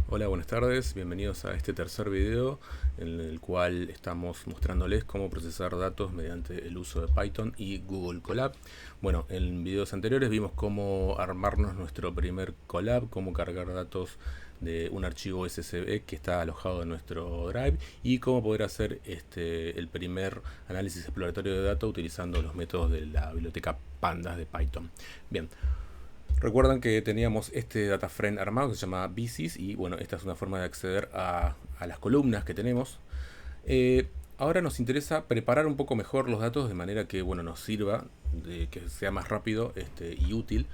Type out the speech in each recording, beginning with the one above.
Hola, buenas tardes, bienvenidos a este tercer video en el cual estamos mostrándoles cómo procesar datos mediante el uso de Python y Google Colab. Bueno, en videos anteriores vimos cómo armarnos nuestro primer Colab, cómo cargar datos de un archivo SSB que está alojado en nuestro Drive y cómo poder hacer el primer análisis exploratorio de datos utilizando los métodos de la biblioteca Pandas de Python. Bien. Recuerdan que teníamos este data frame armado que se llama Bisis y bueno, esta es una forma de acceder a las columnas que tenemos. Ahora nos interesa preparar un poco mejor los datos de manera que bueno, nos sirva, de que sea más rápido y útil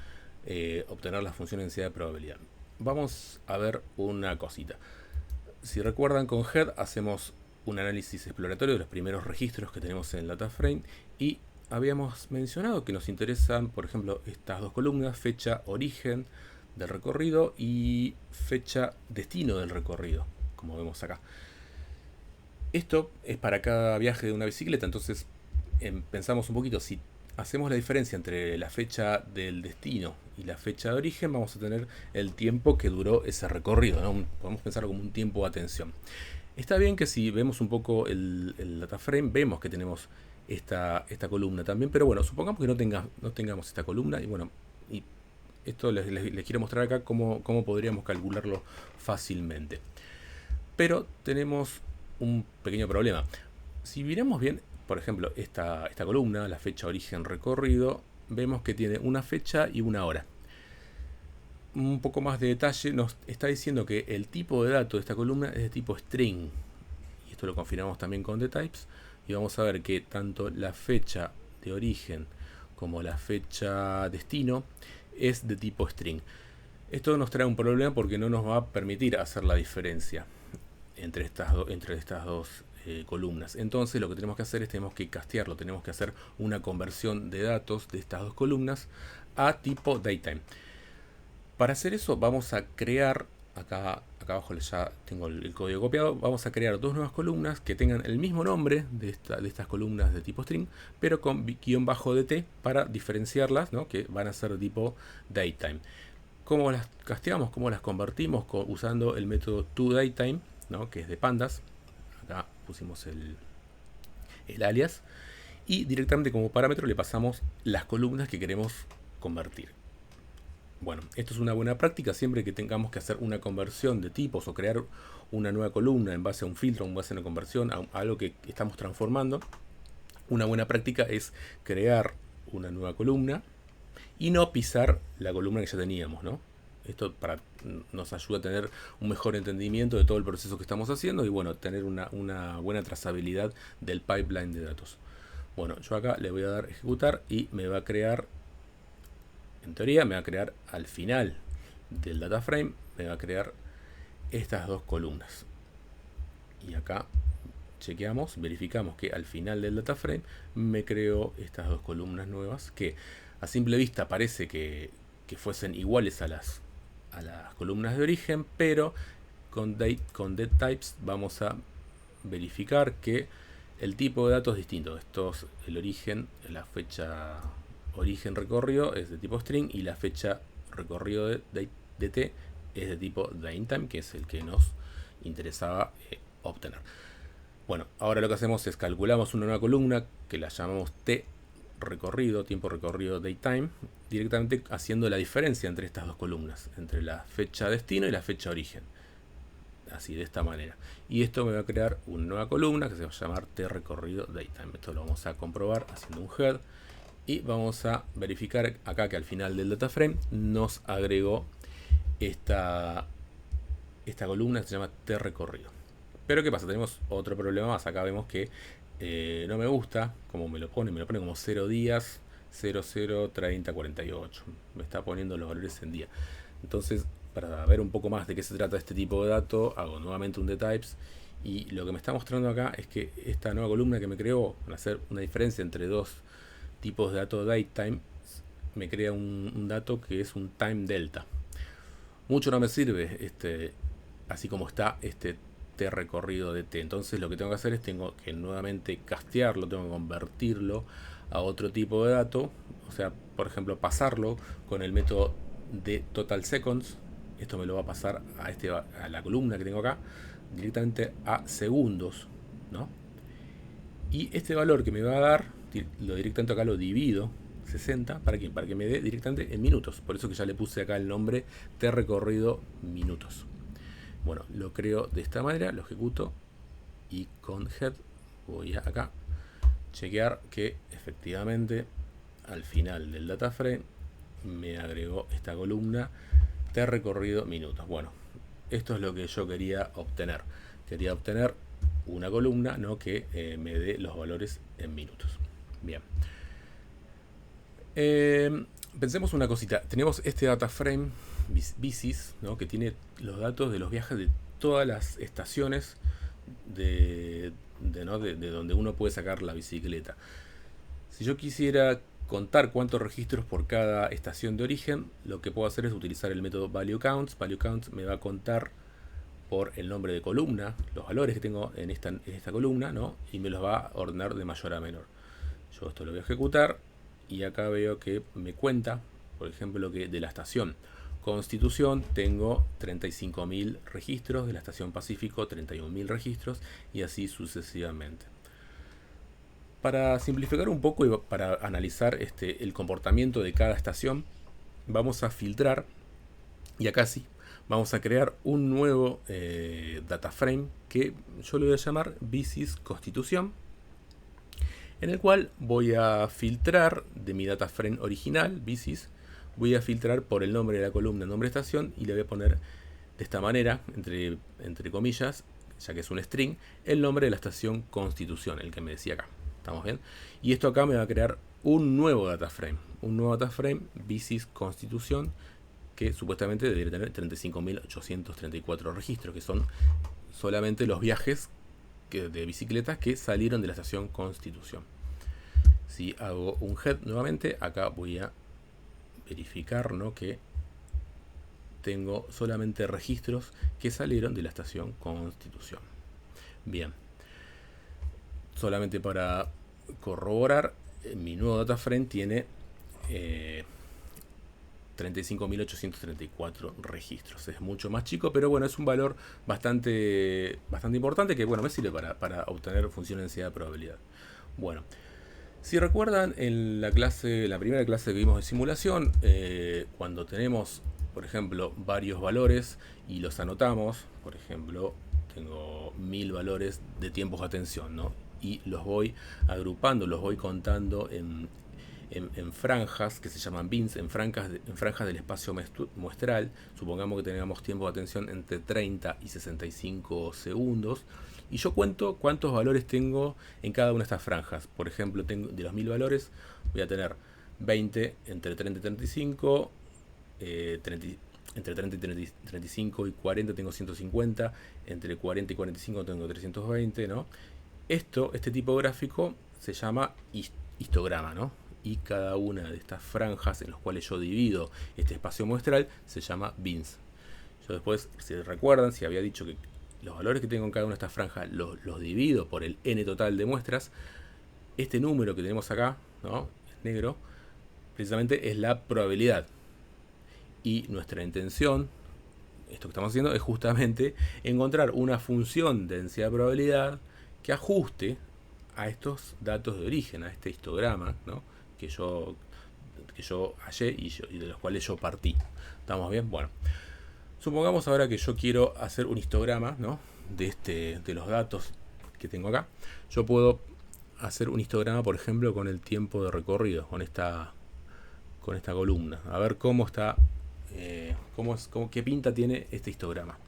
obtener la función densidad de probabilidad. Vamos a ver una cosita. Si recuerdan, con head hacemos un análisis exploratorio de los primeros registros que tenemos en el data frame y habíamos mencionado que nos interesan, por ejemplo, estas dos columnas: fecha origen del recorrido y fecha destino del recorrido, como vemos acá. Esto es para cada viaje de una bicicleta, entonces pensamos un poquito, si hacemos la diferencia entre la fecha del destino y la fecha de origen, vamos a tener el tiempo que duró ese recorrido, ¿no? Podemos pensarlo como un tiempo de atención. Está bien que si vemos un poco el data frame, vemos que tenemos esta columna también, pero bueno, supongamos que no tengamos esta columna y bueno, y esto les quiero mostrar acá cómo podríamos calcularlo fácilmente. Pero tenemos un pequeño problema. Si miramos bien, por ejemplo, esta columna, la fecha origen recorrido, vemos que tiene una fecha y una hora. Un poco más de detalle nos está diciendo que el tipo de dato de esta columna es de tipo string. Y esto lo confirmamos también con dtypes. Y vamos a ver que tanto la fecha de origen como la fecha destino es de tipo string. Esto nos trae un problema porque no nos va a permitir hacer la diferencia entre estas dos columnas. Entonces lo que tenemos que hacer es tenemos que castearlo, tenemos que hacer una conversión de datos de estas dos columnas a tipo datetime. Para hacer eso vamos a crear, acá abajo ya tengo el código copiado, vamos a crear dos nuevas columnas que tengan el mismo nombre de estas columnas de tipo string, pero con guión bajo dt para diferenciarlas, ¿no? Que van a ser de tipo datetime. ¿Cómo las casteamos? ¿Cómo las convertimos? Usando el método toDatetime, ¿no? Que es de pandas. Acá pusimos el alias. Y directamente como parámetro le pasamos las columnas que queremos convertir. Bueno, esto es una buena práctica siempre que tengamos que hacer una conversión de tipos o crear una nueva columna en base a un filtro, en base a una conversión, a algo que estamos transformando. Una buena práctica es crear una nueva columna y no pisar la columna que ya teníamos, ¿no? Esto nos ayuda a tener un mejor entendimiento de todo el proceso que estamos haciendo y bueno, tener una buena trazabilidad del pipeline de datos. Bueno, yo acá le voy a dar ejecutar y me va a crear, en teoría me va a crear al final del data frame, me va a crear estas dos columnas. Y acá chequeamos, verificamos que al final del data frame me creó estas dos columnas nuevas que a simple vista parece que fuesen iguales a las columnas de origen, pero con dtypes vamos a verificar que el tipo de datos es distinto. El origen, la fecha origen recorrido es de tipo string y la fecha recorrido de dt es de tipo datetime, que es el que nos interesaba obtener. Bueno, ahora lo que hacemos es calculamos una nueva columna que la llamamos t recorrido, tiempo recorrido datetime, directamente haciendo la diferencia entre estas dos columnas, entre la fecha destino y la fecha origen. Así, de esta manera. Y esto me va a crear una nueva columna que se va a llamar t recorrido datetime. Esto lo vamos a comprobar haciendo un head. Y vamos a verificar acá que al final del data frame nos agregó esta columna que se llama t recorrido. Pero ¿qué pasa? Tenemos otro problema más. Acá vemos que no me gusta como me lo pone como 0 días, 00, 30, 48. Me está poniendo los valores en día. Entonces, para ver un poco más de qué se trata este tipo de dato, hago nuevamente un dtypes. Y lo que me está mostrando acá es que esta nueva columna que me creó, para hacer una diferencia entre dos tipos de dato datetime, me crea un dato que es un time delta. Mucho no me sirve así como está este t recorrido de t. Entonces lo que tengo que hacer es tengo que nuevamente castearlo, tengo que convertirlo a otro tipo de dato, o sea, por ejemplo, pasarlo con el método de total seconds esto me lo va a pasar a la columna que tengo acá, directamente a segundos, ¿no? Y este valor que me va a dar, lo directamente acá lo divido, 60, ¿para qué? Para que me dé directamente en minutos. Por eso que ya le puse acá el nombre de recorrido minutos. Bueno, lo creo de esta manera, lo ejecuto y con head voy a acá chequear que efectivamente al final del data frame me agregó esta columna de recorrido minutos. Bueno, esto es lo que yo quería obtener. Quería obtener una columna, ¿no?, que me dé los valores en minutos. Bien. Pensemos una cosita. Tenemos este data frame BSYS, ¿no?, que tiene los datos de los viajes de todas las estaciones de donde uno puede sacar la bicicleta. Si yo quisiera contar cuántos registros por cada estación de origen, lo que puedo hacer es utilizar el método ValueCounts. ValueCounts me va a contar por el nombre de columna los valores que tengo en esta columna, ¿no?, y me los va a ordenar de mayor a menor. Yo esto lo voy a ejecutar y acá veo que me cuenta, por ejemplo, que de la estación Constitución tengo 35.000 registros, de la estación Pacífico 31.000 registros y así sucesivamente. Para simplificar un poco y para analizar el comportamiento de cada estación, vamos a filtrar, y acá sí, vamos a crear un nuevo data frame que yo le voy a llamar BSYS Constitución, en el cual voy a filtrar de mi data frame original, BSYS, voy a filtrar por el nombre de la columna, nombre de estación, y le voy a poner de esta manera, entre comillas, ya que es un string, el nombre de la estación Constitución, el que me decía acá. ¿Estamos bien? Y esto acá me va a crear un nuevo data frame BSYS Constitución, que supuestamente debería tener 35.834 registros, que son solamente los viajes de bicicletas que salieron de la estación Constitución. Si hago un head nuevamente, acá voy a verificar, ¿no?, que tengo solamente registros que salieron de la estación Constitución. Bien. Solamente para corroborar, mi nuevo data frame tiene 35.834 registros. Es mucho más chico, pero bueno, es un valor bastante importante que, bueno, me sirve para obtener función de densidad de probabilidad. Bueno, si recuerdan, en la primera clase que vimos de simulación, cuando tenemos, por ejemplo, varios valores y los anotamos, por ejemplo, tengo 1000 valores de tiempos de atención, ¿no?, y los voy agrupando, los voy contando en franjas que se llaman bins, en franjas del espacio muestral. Supongamos que tengamos tiempo de atención entre 30 y 65 segundos. Y yo cuento cuántos valores tengo en cada una de estas franjas. Por ejemplo, de los 1000 valores, voy a tener 20 entre 30 y 35, entre 30 y 35 y 40 tengo 150, entre 40 y 45 tengo 320, ¿no? Este tipo gráfico se llama histograma, ¿no? Y cada una de estas franjas en las cuales yo divido este espacio muestral se llama bins. Yo después, si recuerdan, si había dicho que los valores que tengo en cada una de estas franjas los divido por el n total de muestras, este número que tenemos acá, ¿no?, en negro, precisamente es la probabilidad. Y nuestra intención, esto que estamos haciendo, es justamente encontrar una función de densidad de probabilidad que ajuste a estos datos de origen, a este histograma, ¿no?, que yo hallé y de los cuales yo partí. ¿Estamos bien? Bueno, supongamos ahora que yo quiero hacer un histograma, ¿no?, de los datos que tengo acá. Yo puedo hacer un histograma, por ejemplo, con el tiempo de recorrido, con esta columna. A ver cómo está, qué pinta tiene este histograma.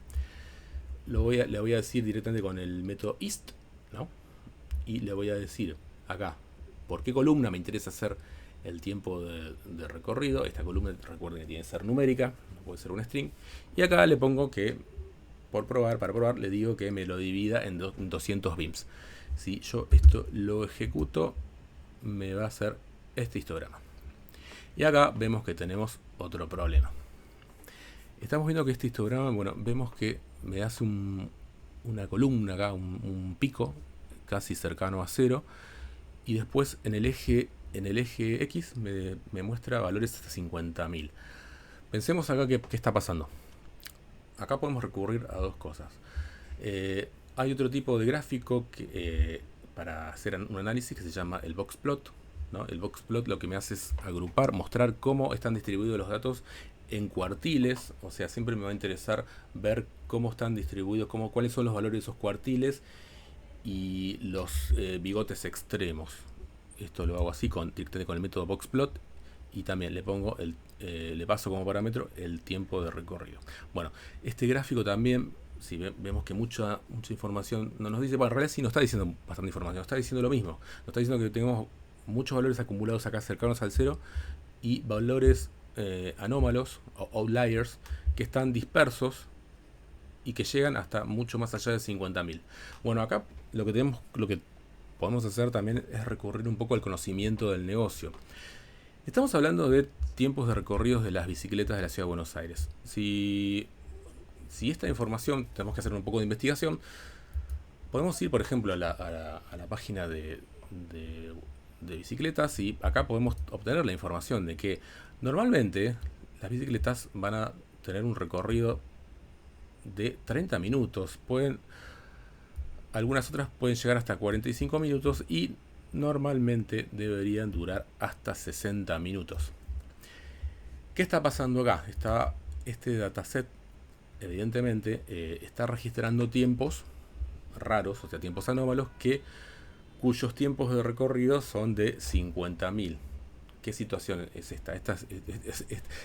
Le voy a decir directamente con el método ist, ¿no?, y le voy a decir acá por qué columna me interesa hacer el tiempo de recorrido. Esta columna, recuerden que tiene que ser numérica, no puede ser un string. Y acá le pongo que, para probar, le digo que me lo divida en 200 bins. Si yo esto lo ejecuto, me va a hacer este histograma. Y acá vemos que tenemos otro problema. Estamos viendo que este histograma, bueno, vemos que me hace una columna acá, un pico casi cercano a 0, y después en el eje X me muestra valores hasta 50.000. Pensemos acá qué está pasando. acá podemos recurrir a dos cosas. Hay otro tipo de gráfico que, para hacer un análisis, que se llama el box plot, ¿no? El box plot lo que me hace es agrupar, mostrar cómo están distribuidos los datos en cuartiles. O sea, siempre me va a interesar ver cómo están distribuidos, cuáles son los valores de esos cuartiles y los bigotes extremos. Esto lo hago así directamente con el método boxplot, y también le paso como parámetro el tiempo de recorrido. Bueno, este gráfico también, si vemos que mucha información no nos dice, bueno, en realidad sí nos está diciendo bastante información, nos está diciendo lo mismo, nos está diciendo que tenemos muchos valores acumulados acá cercanos al cero y valores anómalos o outliers que están dispersos y que llegan hasta mucho más allá de 50.000. Bueno, acá lo que podemos hacer también es recurrir un poco al conocimiento del negocio. Estamos hablando de tiempos de recorridos de las bicicletas de la Ciudad de Buenos Aires. Si esta información, tenemos que hacer un poco de investigación, podemos ir, por ejemplo, a la página de bicicletas, y acá podemos obtener la información de que normalmente las bicicletas van a tener un recorrido de 30 minutos. Algunas otras pueden llegar hasta 45 minutos y normalmente deberían durar hasta 60 minutos. ¿Qué está pasando acá? Este dataset evidentemente está registrando tiempos raros, o sea, tiempos anómalos, cuyos tiempos de recorrido son de 50.000. ¿Qué situación es esta?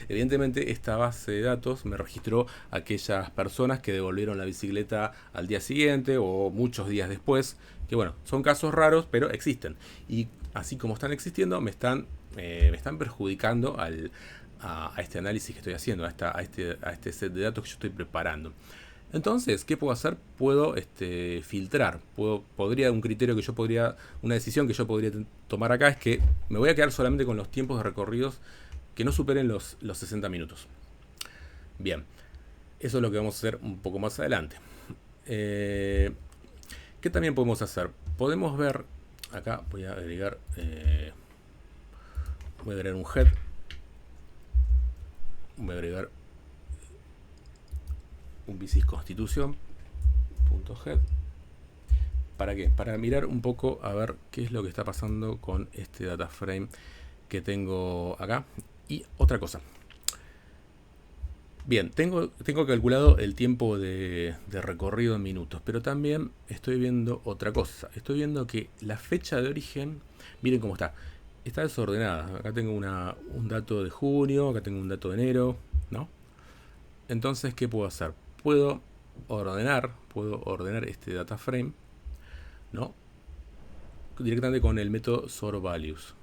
Evidentemente esta base de datos me registró aquellas personas que devolvieron la bicicleta al día siguiente o muchos días después, que bueno, son casos raros, pero existen. Y así como están existiendo, me están perjudicando a este análisis que estoy haciendo, a este set de datos que yo estoy preparando. Entonces, ¿qué puedo hacer? Puedo filtrar. Una decisión que yo podría tomar acá es que me voy a quedar solamente con los tiempos de recorridos que no superen los 60 minutos. Bien, eso es lo que vamos a hacer un poco más adelante. ¿Qué también podemos hacer? Podemos ver, acá voy a agregar un head. Voy a agregar un bicis constitución.head. ¿Para qué? Para mirar un poco a ver qué es lo que está pasando con este data frame que tengo acá. Y otra cosa. Bien, tengo calculado el tiempo de recorrido en minutos, pero también estoy viendo otra cosa. Estoy viendo que la fecha de origen, miren cómo está desordenada. Acá tengo un dato de junio, acá tengo un dato de enero, ¿no? Entonces, ¿qué puedo hacer? Puedo ordenar este data frame, ¿no? Directamente con el método sortValues.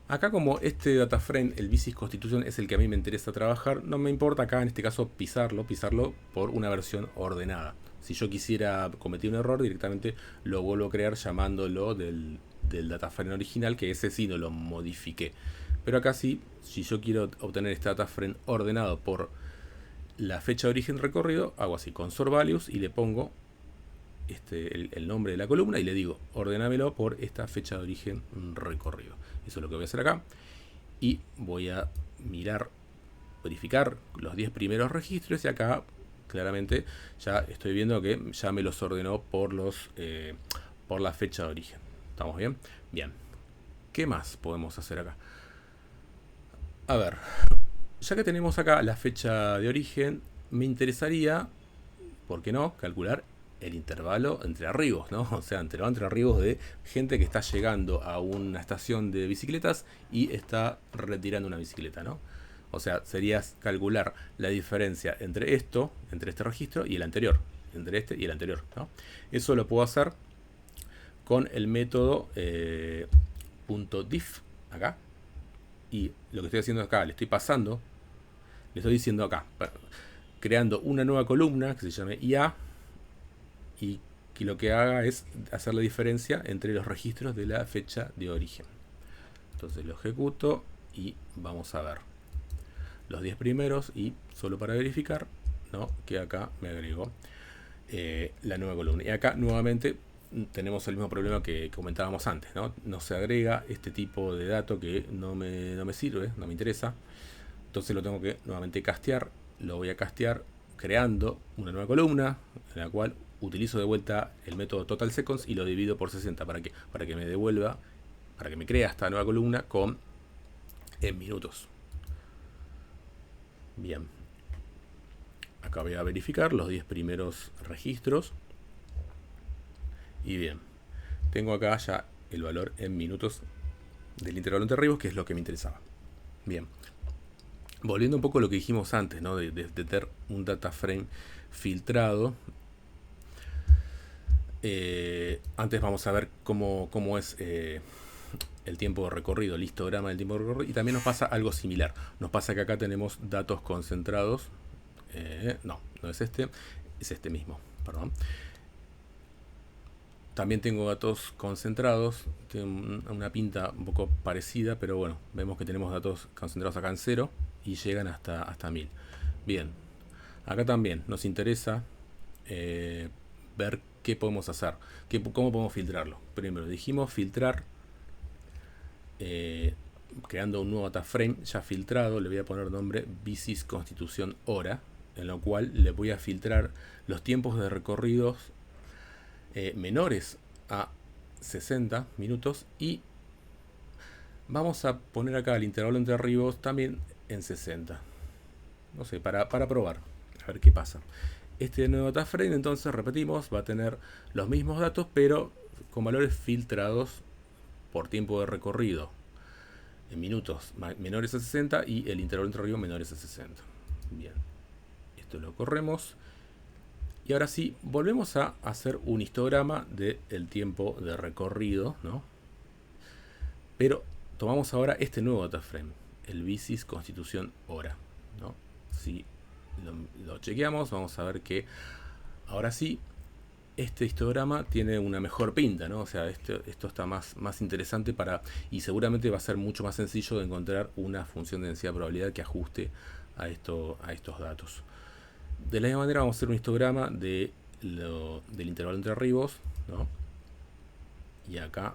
Acá, como este data frame, el bicis constitution, es el que a mí me interesa trabajar, no me importa acá en este caso pisarlo por una versión ordenada. Si yo quisiera cometer un error, directamente lo vuelvo a crear llamándolo del data frame original, que ese sí no lo modifiqué. Pero acá sí, si yo quiero obtener este data frame ordenado por la fecha de origen recorrido, hago así con sortValues y le pongo el nombre de la columna y le digo ordenámelo por esta fecha de origen recorrido. Eso es lo que voy a hacer acá, y voy a verificar los 10 primeros registros, y acá claramente ya estoy viendo que ya me los ordenó por la fecha de origen. ¿Estamos bien? Bien. ¿Qué más podemos hacer acá? A ver, ya que tenemos acá la fecha de origen, me interesaría, ¿por qué no?, calcular el intervalo entre arribos, ¿no? O sea, entre arribos de gente que está llegando a una estación de bicicletas y está retirando una bicicleta, ¿no? O sea, sería calcular la diferencia entre este registro y el anterior, entre este y el anterior, ¿no? Eso lo puedo hacer con el método .diff acá, y lo que estoy haciendo acá, le estoy diciendo acá, creando una nueva columna que se llame IA, y que lo que haga es hacer la diferencia entre los registros de la fecha de origen. Entonces lo ejecuto y vamos a ver los 10 primeros, y solo para verificar, ¿no?, que acá me agregó la nueva columna. Y acá nuevamente tenemos el mismo problema que comentábamos antes, ¿no? No se agrega este tipo de dato que no me sirve, no me interesa. Entonces lo tengo que nuevamente castear. Lo voy a castear creando una nueva columna en la cual utilizo de vuelta el método total seconds y lo divido por 60 para que me devuelva, para que me crea esta nueva columna en minutos. Bien, acá voy a verificar los 10 primeros registros y bien, tengo acá ya el valor en minutos del intervalo entre arribos, que es lo que me interesaba. Bien, volviendo un poco a lo que dijimos antes, ¿no? de tener un data frame filtrado. Antes vamos a ver cómo es el tiempo de recorrido, el histograma del tiempo de recorrido, y también nos pasa algo similar. Nos pasa que acá tenemos datos concentrados. No es este mismo, perdón. También tengo datos concentrados, tiene una pinta un poco parecida, pero bueno, vemos que tenemos datos concentrados acá en 0 y llegan hasta 1000. Bien, acá también nos interesa ver qué podemos hacer, cómo podemos filtrarlo. Primero dijimos filtrar, creando un nuevo data frame ya filtrado, le voy a poner nombre BSYS constitución hora, en lo cual le voy a filtrar los tiempos de recorridos menores a 60 minutos y vamos a poner acá el intervalo entre arribos también en 60. No sé, para probar, a ver qué pasa. Este nuevo data frame, entonces repetimos, va a tener los mismos datos, pero con valores filtrados por tiempo de recorrido en minutos menores a 60 y el intervalo entre arribos menores a 60. Bien, esto lo corremos. Y ahora sí, volvemos a hacer un histograma del tiempo de recorrido, ¿no? Pero tomamos ahora este nuevo data frame, el BSYS constitución hora, ¿no? Si lo chequeamos, vamos a ver que ahora sí, este histograma tiene una mejor pinta, ¿no? O sea, esto está más interesante y seguramente va a ser mucho más sencillo de encontrar una función de densidad de probabilidad que ajuste a estos datos. De la misma manera vamos a hacer un histograma del intervalo entre arribos, ¿no? Y acá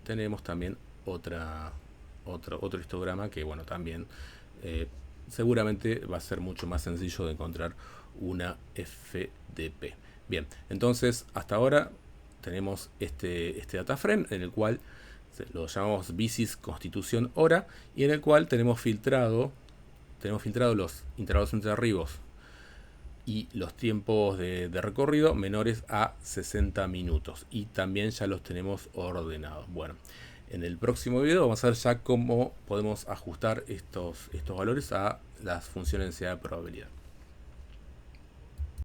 tenemos también otro histograma que, bueno, también seguramente va a ser mucho más sencillo de encontrar una FDP. Bien, entonces hasta ahora tenemos este data frame en el cual lo llamamos BSYS constitución hora y en el cual tenemos filtrado los intervalos entre arribos y los tiempos de recorrido menores a 60 minutos y también ya los tenemos ordenados. Bueno, en el próximo video vamos a ver ya cómo podemos ajustar estos valores a las funciones de densidad de probabilidad.